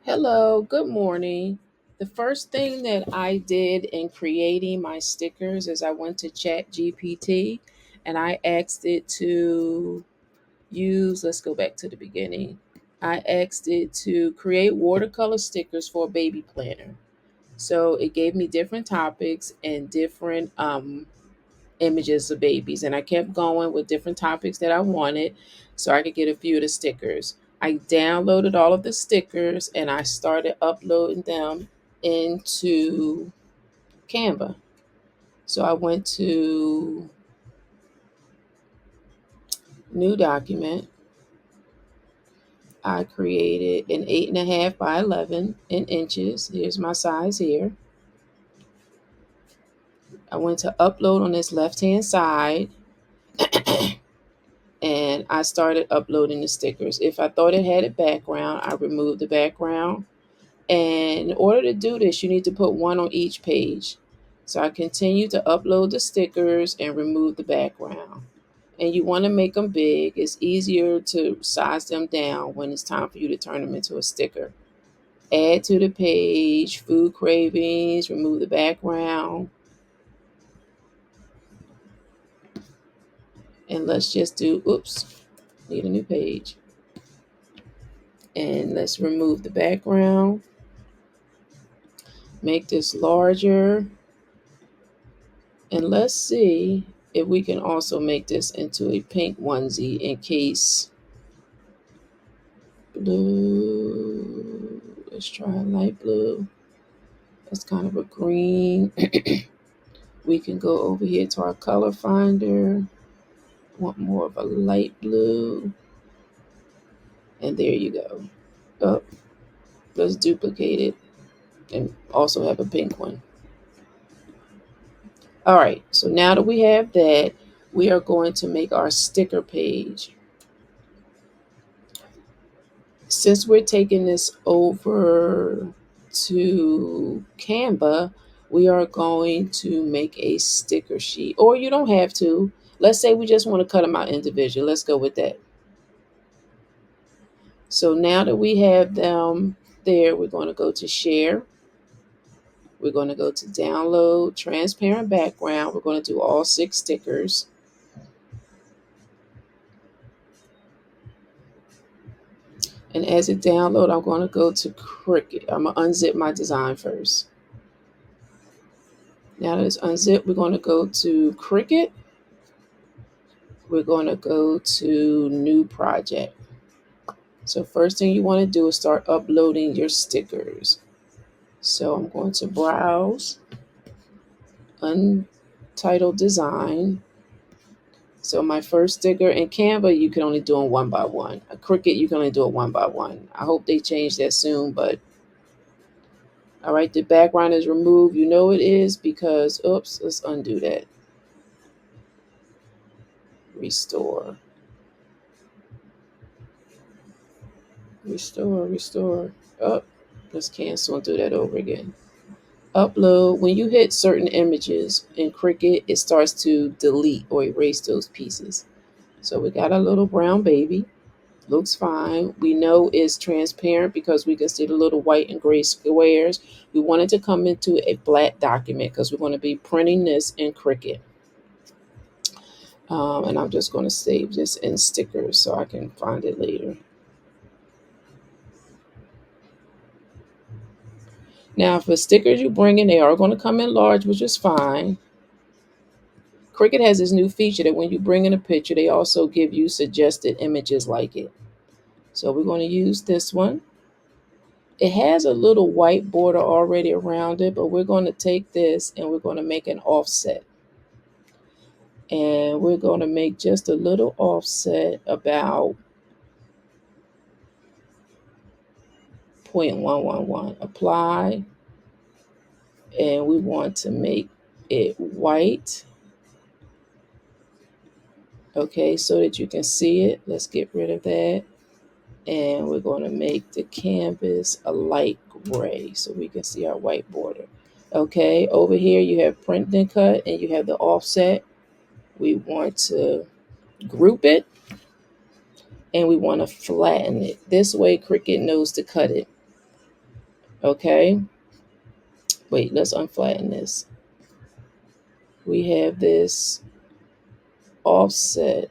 Hello, good morning. The first thing that I did in creating my stickers is I went to Chat GPT and I asked it to let's go back to the beginning. I asked it to create watercolor stickers for a baby planner. So it gave me different topics and different images of babies. And I kept going with different topics that I wanted so I could get a few of the stickers. I downloaded all of the stickers and I started uploading them into Canva. So I went to new document. I created an 8.5 by 11 in inches. Here's my size here. I went to upload on this left hand side and I started uploading the stickers. If I thought it had a background, I removed the background. And in order to do this, you need to put one on each page. So I continue to upload the stickers and remove the background. And you want to make them big. It's easier to size them down when it's time for you to turn them into a sticker. Add to the page, food cravings, remove the background. And let's just do, oops, need a new page. And let's remove the background. Make this larger. And let's see if we can also make this into a pink onesie in case blue. Let's try a light blue. That's kind of a green. We can go over here to our color finder. Want more of a light blue. And there you go. Oh, let's duplicate it and also have a pink one. All right, so now that we have that, we are going to make our sticker page. Since we're taking this over to Canva, we are going to make a sticker sheet. Or you don't have to. Let's say we just want to cut them out individually. Let's go with that. So now that we have them there, we're going to go to share. We're going to go to download transparent background. We're going to do all 6 stickers. And as it download, I'm going to go to Cricut. I'm going to unzip my design first. Now that it's unzipped, we're going to go to Cricut. We're going to go to new project. So first thing you want to do is start uploading your stickers. So I'm going to browse, untitled design. So my first sticker in Canva, you can only do them one by one. A Cricut, you can only do it one by one. I hope they change that soon, but all right, the background is removed. You know it is because, oops, let's undo that. Restore. Restore. Oh, let's cancel and do that over again. Upload. When you hit certain images in Cricut, it starts to delete or erase those pieces. So we got a little brown baby. Looks fine. We know it's transparent because we can see the little white and gray squares. We want it to come into a flat document because we're going to be printing this in Cricut. And I'm just going to save this in stickers so I can find it later. Now, for stickers you bring in, they are going to come in large, which is fine. Cricut has this new feature that when you bring in a picture, they also give you suggested images like it. So we're going to use this one. It has a little white border already around it, but we're going to take this and we're going to make an offset. And we're going to make just a little offset about 0.111. Apply. And we want to make it white. Okay, so that you can see it. Let's get rid of that. And we're going to make the canvas a light gray so we can see our white border. Okay, over here you have print and cut and you have the offset. We want to group it and we want to flatten it. This way Cricut knows to cut it. Okay, wait, let's unflatten this. We have this offset.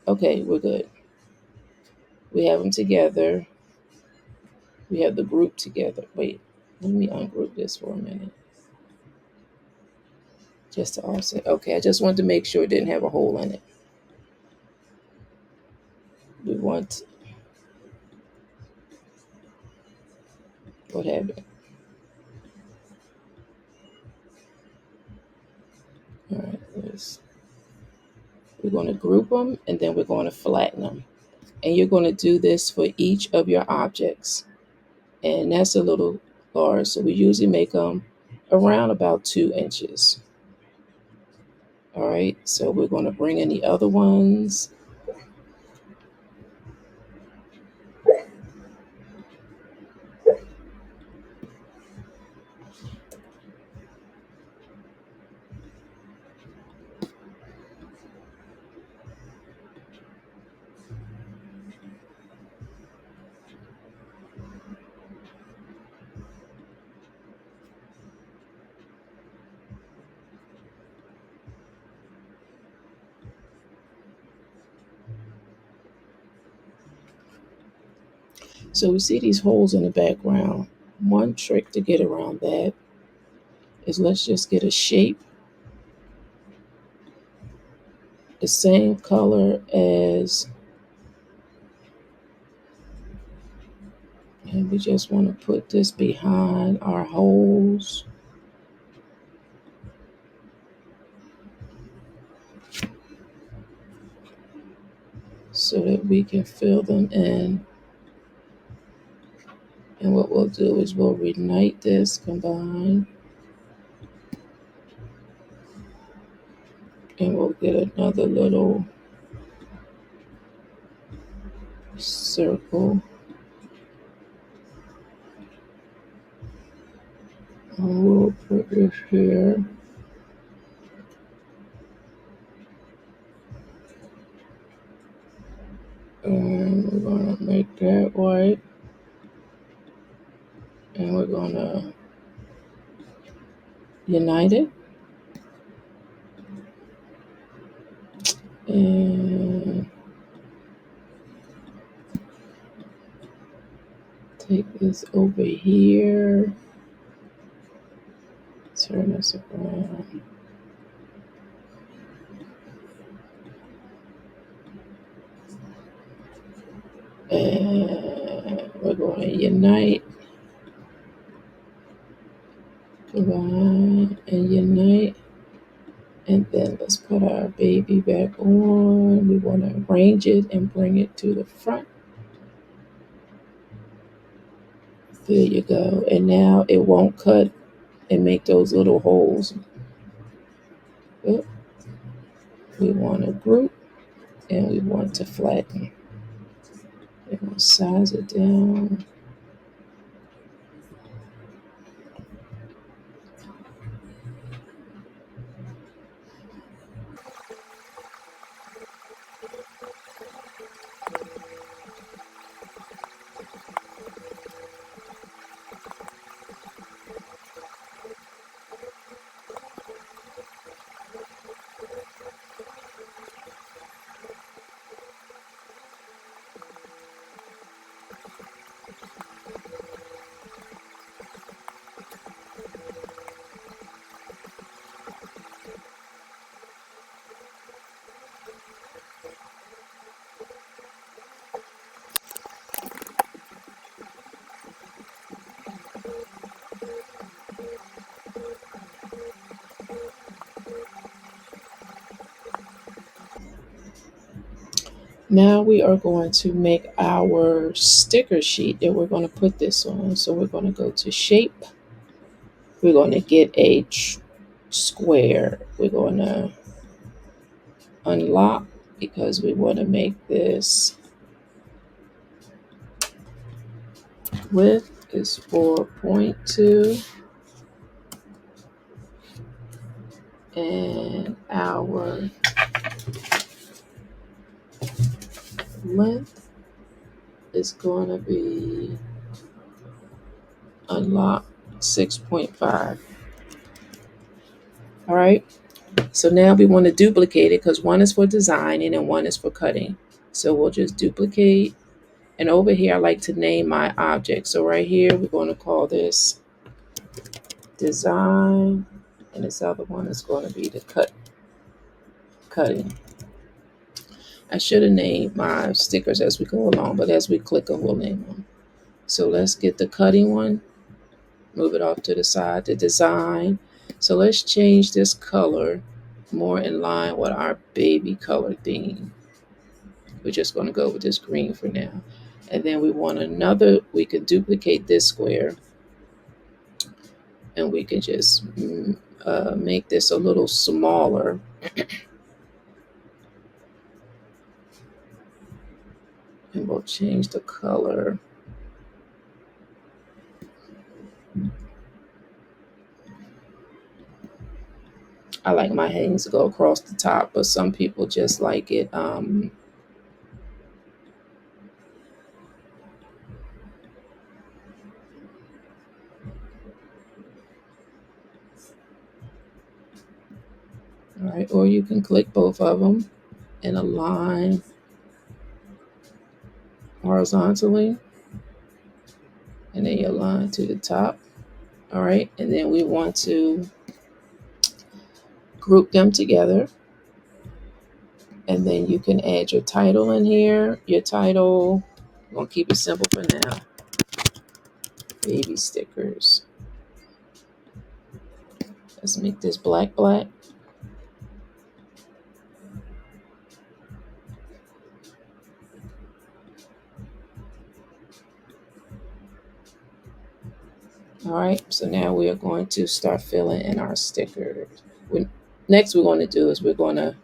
Okay, we're good. We have them together. We have the group together. Wait, let me ungroup this for a minute. Just to offset. Okay, I just wanted to make sure it didn't have a hole in it. We want what have it. All right, we're going to group them and then we're going to flatten them. And you're going to do this for each of your objects. And that's a little large, so we usually make them around about 2 inches. All right, so we're going to bring in the other ones. So we see these holes in the background. One trick to get around that is let's just get a shape the same color as, and we just want to put this behind our holes so that we can fill them in. And what we'll do is we'll reignite this, combine, and we'll get another little circle. And we'll put this here. And we're going to make that white. And we're going to unite it. And take this over here. Turn this around. And we're going to unite, combine, and unite. And then let's put our baby back on. We want to arrange it and bring it to the front. There you go. And now it won't cut and make those little holes. Yep. We want to group and we want to flatten. We're going to size it down. Now we are going to make our sticker sheet that we're going to put this on. So we're going to go to shape. We're going to get a square. We're going to unlock because we want to make this width is 4.2 and our length is going to be unlock 6.5. All right. So now we want to duplicate it because one is for designing and one is for cutting. So we'll just duplicate. And over here, I like to name my object. So right here, we're going to call this design. And this other one is going to be the cutting. I should have named my stickers as we go along, but as we click them, we'll name them. So let's get the cutting one. Move it off to the side, the design. So let's change this color more in line with our baby color theme. We're just going to go with this green for now. And then we want another, we can duplicate this square and we can just make this a little smaller. And we'll change the color. I like my headings to go across the top, but some people just like it. All right, or you can click both of them and align horizontally, and then you align to the top. All right, and then we want to group them together. And then you can add your title in here. Your title, I'm gonna keep it simple for now. Baby stickers. Let's make this black. All right, so now we are going to start filling in our stickers. Next we're going to do is we're going to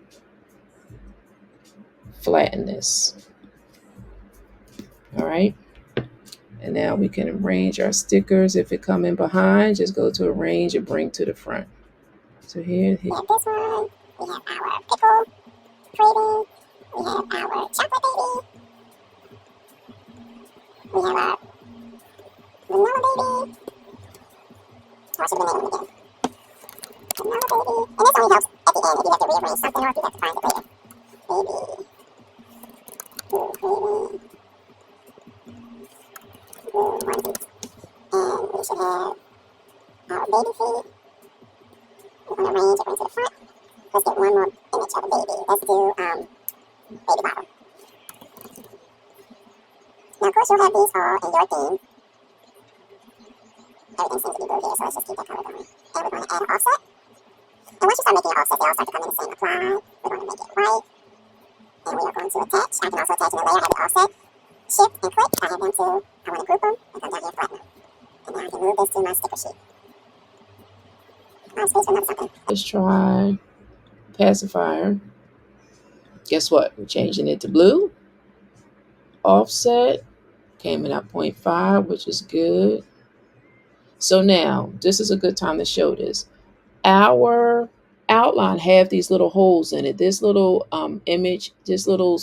flatten this. All right, and now we can arrange our stickers. If it come in behind, just go to arrange and bring to the front. So here. We have this one. We have our pickle craving. We have our chocolate baby. We have our vanilla baby. Oh, I should have named them again. Vanilla baby. And this only helps at the end if you have to rearrange something or if you have to find it later. Baby. Blue craving. Blue onesie. And we should have our baby feet. We're going to arrange it, bring to the front. Let's get one more image of a baby. Let's do baby bottle. Now, of course, you'll have these all in your theme. Everything seems to be blue here, so let's just keep that color going. And we're going to add an offset. And once you start making an offset, they all start to come in the same apply. We're going to make it white. And we are going to attach. I can also attach in a layer. I have the offset. Shift and click. I have them to, I want to group them and come down here and flatten them. And now I can move this to my sticker sheet. Space for another something. Let's try pacifier. Guess what? We're changing it to blue. Offset came in at 0.5, which is good. So now this is a good time to show this. Our outline have these little holes in it. This little image, this little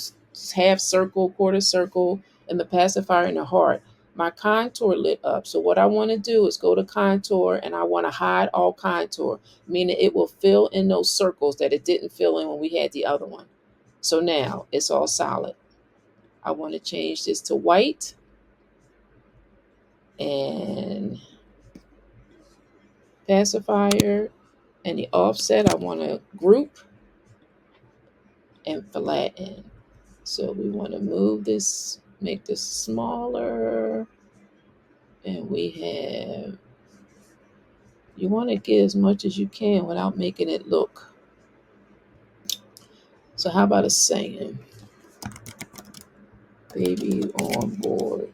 half circle, quarter circle, and the pacifier in the heart. My contour lit up. So what I want to do is go to contour and I want to hide all contour, meaning it will fill in those circles that it didn't fill in when we had the other one. So now it's all solid. I want to change this to white and pacifier, and the offset I want to group and flatten. So we want to move this, make this smaller, and we have, you want to get as much as you can without making it look. So how about a saying? Baby on board.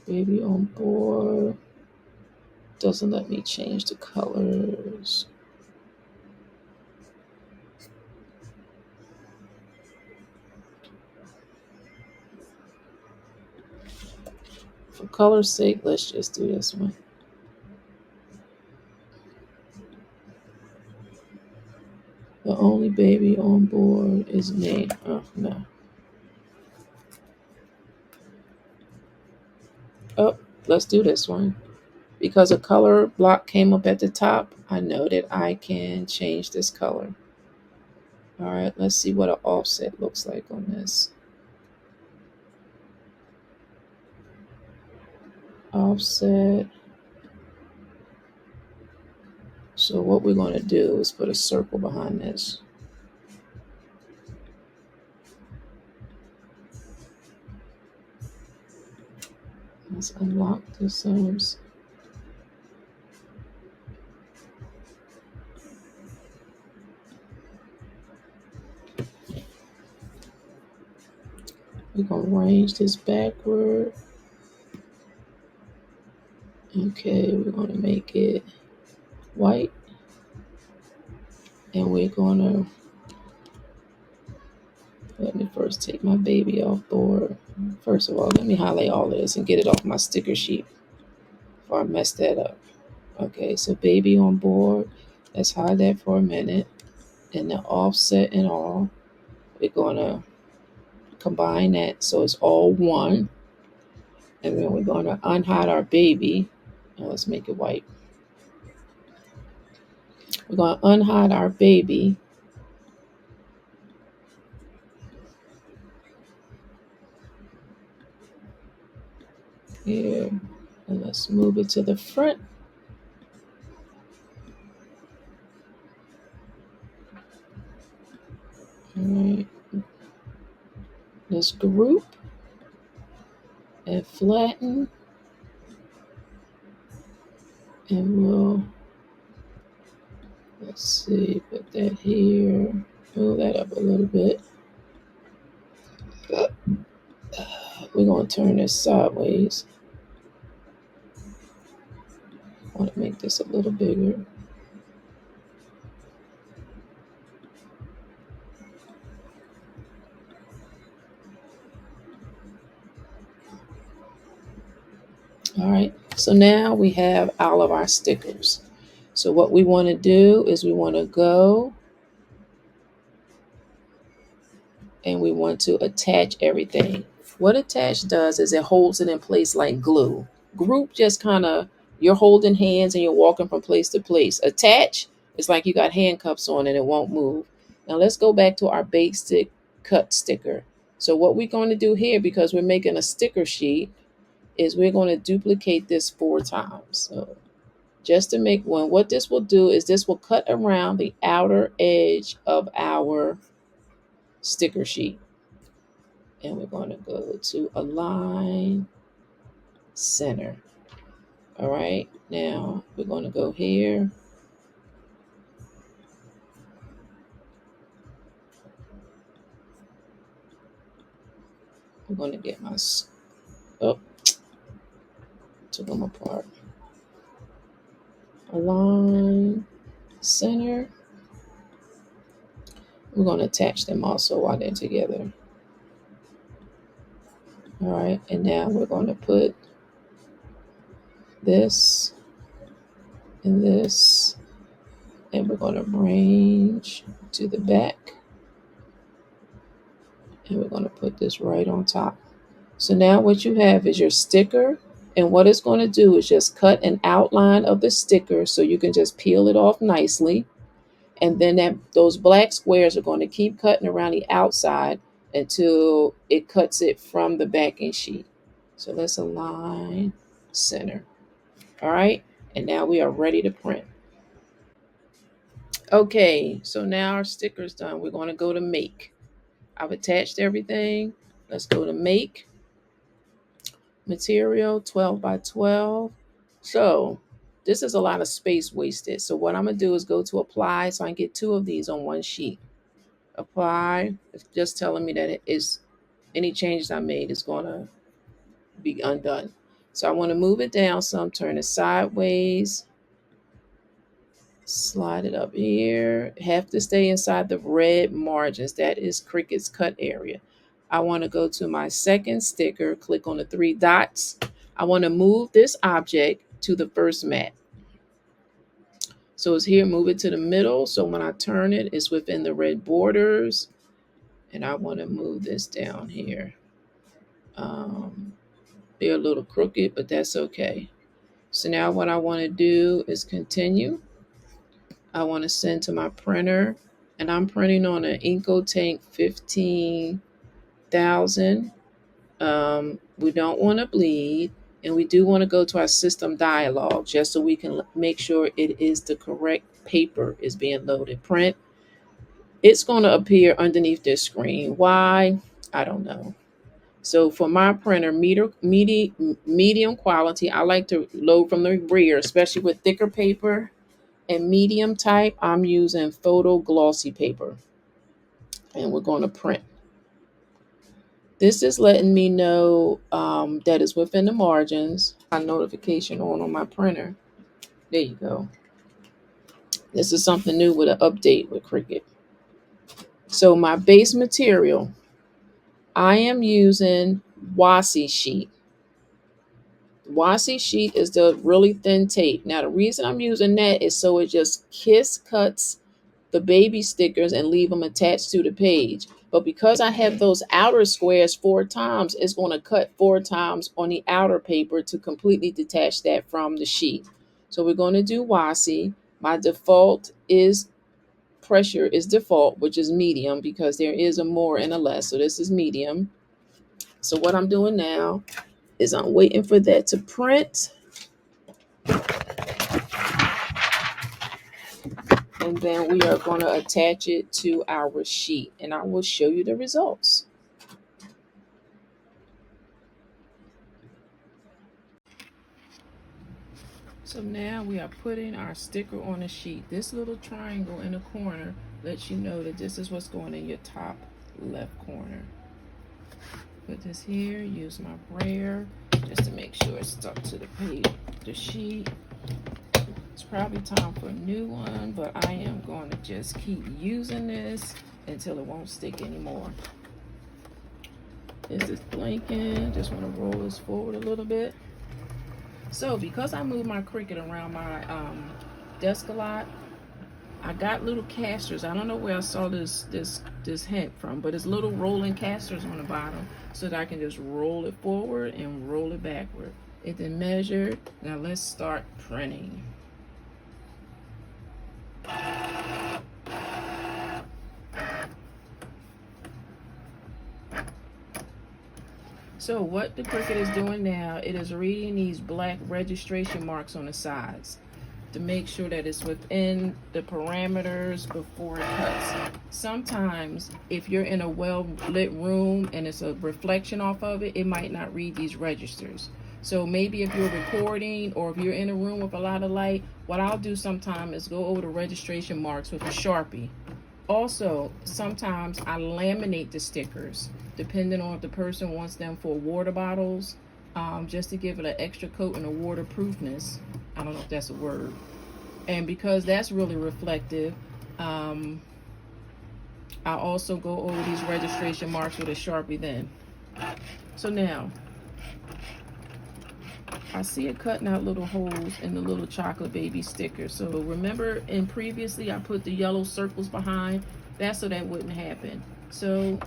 Baby on board. Doesn't let me change the colors. For color's sake, let's just do this one. The only baby on board is me. Oh, no. Oh, let's do this one. Because a color block came up at the top, I know that I can change this color. All right, let's see what an offset looks like on this. Offset. So what we're going to do is put a circle behind this. Let's unlock this. We're going to arrange this backward. Okay, we're going to make it white. And we're going to, let me first take my baby off board. First of all, let me highlight all of this and get it off my sticker sheet before I mess that up. Okay, so baby on board. Let's hide that for a minute. And the offset and all, we're going to combine that so it's all one. And then we're going to unhide our baby. Now let's make it white. We're going to unhide our baby. Here. And let's move it to the front. All right. Let's group and flatten. And we'll, let's see, put that here. Move that up a little bit. We're going to turn this sideways. I want to make this a little bigger. All right, so now we have all of our stickers. So what we want to do is we want to go and we want to attach everything. What attach does is it holds it in place like glue. Group just kind of, you're holding hands and you're walking from place to place. Attach, it's like you got handcuffs on and it won't move. Now let's go back to our basic cut sticker. So what we're going to do here, because we're making a sticker sheet, is we're going to duplicate this 4 times. So just to make one, what this will do is this will cut around the outer edge of our sticker sheet. And we're going to go to align center. All right, now we're going to go here. I'm going to get my, oh, took them apart. Align center. We're going to attach them also while they're together. All right, and now we're going to put this and this, and we're going to arrange to the back, and we're going to put this right on top. So now what you have is your sticker, and what it's going to do is just cut an outline of the sticker so you can just peel it off nicely. And then those black squares are going to keep cutting around the outside until it cuts it from the backing sheet. So let's align center. All right, and now we are ready to print. Okay, so now our sticker's done. We're going to go to make. I've attached everything. Let's go to make. Material 12 by 12. So this is a lot of space wasted. So what I'm going to do is go to apply so I can get 2 of these on one sheet. Apply. It's just telling me that it is any changes I made is going to be undone. So I want to move it down some, turn it sideways, slide it up here. Have to stay inside the red margins. That is Cricut's cut area. I want to go to my second sticker, click on the 3 dots. I want to move this object to the first mat. So it's here, move it to the middle. So when I turn it, it's within the red borders. And I want to move this down here. They're a little crooked, but that's okay. So now what I want to do is continue. I want to send to my printer, and I'm printing on an Incotank 15,000. We don't want to bleed, and we do want to go to our system dialog just so we can make sure it is the correct paper is being loaded. Print. It's going to appear underneath this screen. Why? I don't know. So for my printer, medium quality, I like to load from the rear, especially with thicker paper. And medium type, I'm using photo glossy paper. And we're going to print. This is letting me know that it's within the margins. A notification on my printer. There you go. This is something new with an update with Cricut. So my base material, I am using washi sheet. Washi sheet is the really thin tape. Now the reason I'm using that is so it just cuts the baby stickers and leave them attached to the page. But because I have those outer squares 4 times, it's going to cut 4 times on the outer paper to completely detach that from the sheet. So we're going to do washi. My default is pressure is default, which is medium because there is a more and a less. So this is medium. So what I'm doing now is I'm waiting for that to print. And then we are going to attach it to our sheet, and I will show you the results. So now we are putting our sticker on a sheet. This little triangle in the corner lets you know that this is what's going in your top left corner. Put this here, use my brayer just to make sure it's stuck to the page, the sheet. It's probably time for a new one, but I am going to just keep using this until it won't stick anymore. This is blinking. Just want to roll this forward a little bit. So because I moved my Cricut around my desk a lot, I got little casters. I don't know where I saw this hint from, but it's little rolling casters on the bottom so that I can just roll it forward and roll it backward. It then measured. Now let's start printing. So what the Cricut is doing now, it is reading these black registration marks on the sides to make sure that it's within the parameters before it cuts. Sometimes if you're in a well-lit room and it's a reflection off of it, it might not read these registers. So maybe if you're recording or if you're in a room with a lot of light, what I'll do sometimes is go over the registration marks with a Sharpie. Also, sometimes I laminate the stickers, depending on if the person wants them for water bottles, just to give it an extra coat and a waterproofness. I don't know if that's a word. And because that's really reflective, I also go over these registration marks with a Sharpie then. So now, I see it cutting out little holes in the little chocolate baby sticker. So remember, previously I put the yellow circles behind. That's so that wouldn't happen. So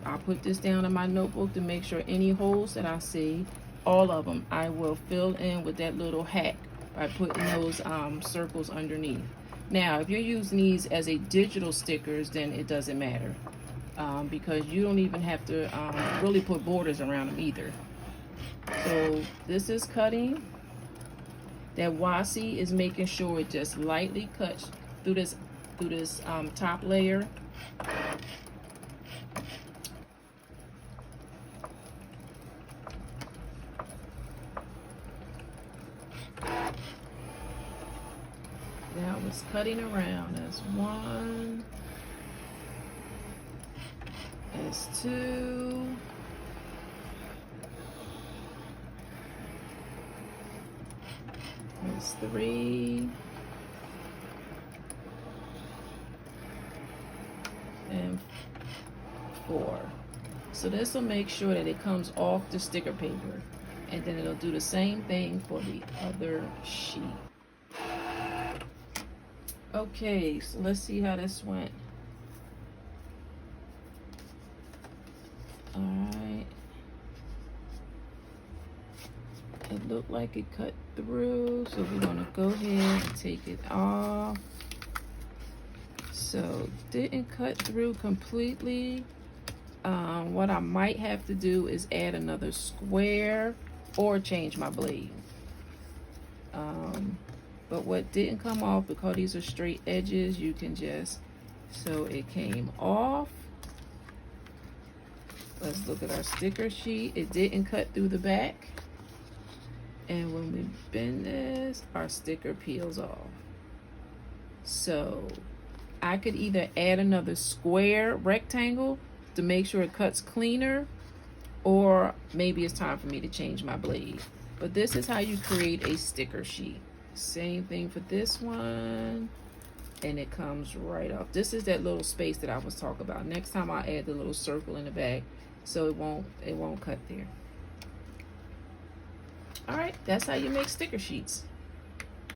I'll put this down in my notebook to make sure any holes that I see, all of them, I will fill in with that little hack by putting those circles underneath. Now, if you're using these as a digital stickers, then it doesn't matter because you don't even have to really put borders around them either. So this is cutting. That washi is making sure it just lightly cuts through this top layer. Now it's cutting around. That's one. That's two. That's three. And four. So this will make sure that it comes off the sticker paper. And then it'll do the same thing for the other sheet. Okay, so let's see how this went. Alright. It looked like it cut through, so we're gonna go ahead and take it off. So didn't cut through completely. What I might have to do is add another square or change my blade. But what didn't come off, because these are straight edges, you can just, so it came off. Let's look at our sticker sheet. It didn't cut through the back. And when we bend this, our sticker peels off. So I could either add another square rectangle to make sure it cuts cleaner, or maybe it's time for me to change my blade. But this is how you create a sticker sheet. Same thing for this one, and it comes right off. This is that little space that I was talking about. Next time I'll add the little circle in the back so it won't cut there. All right, that's how you make sticker sheets.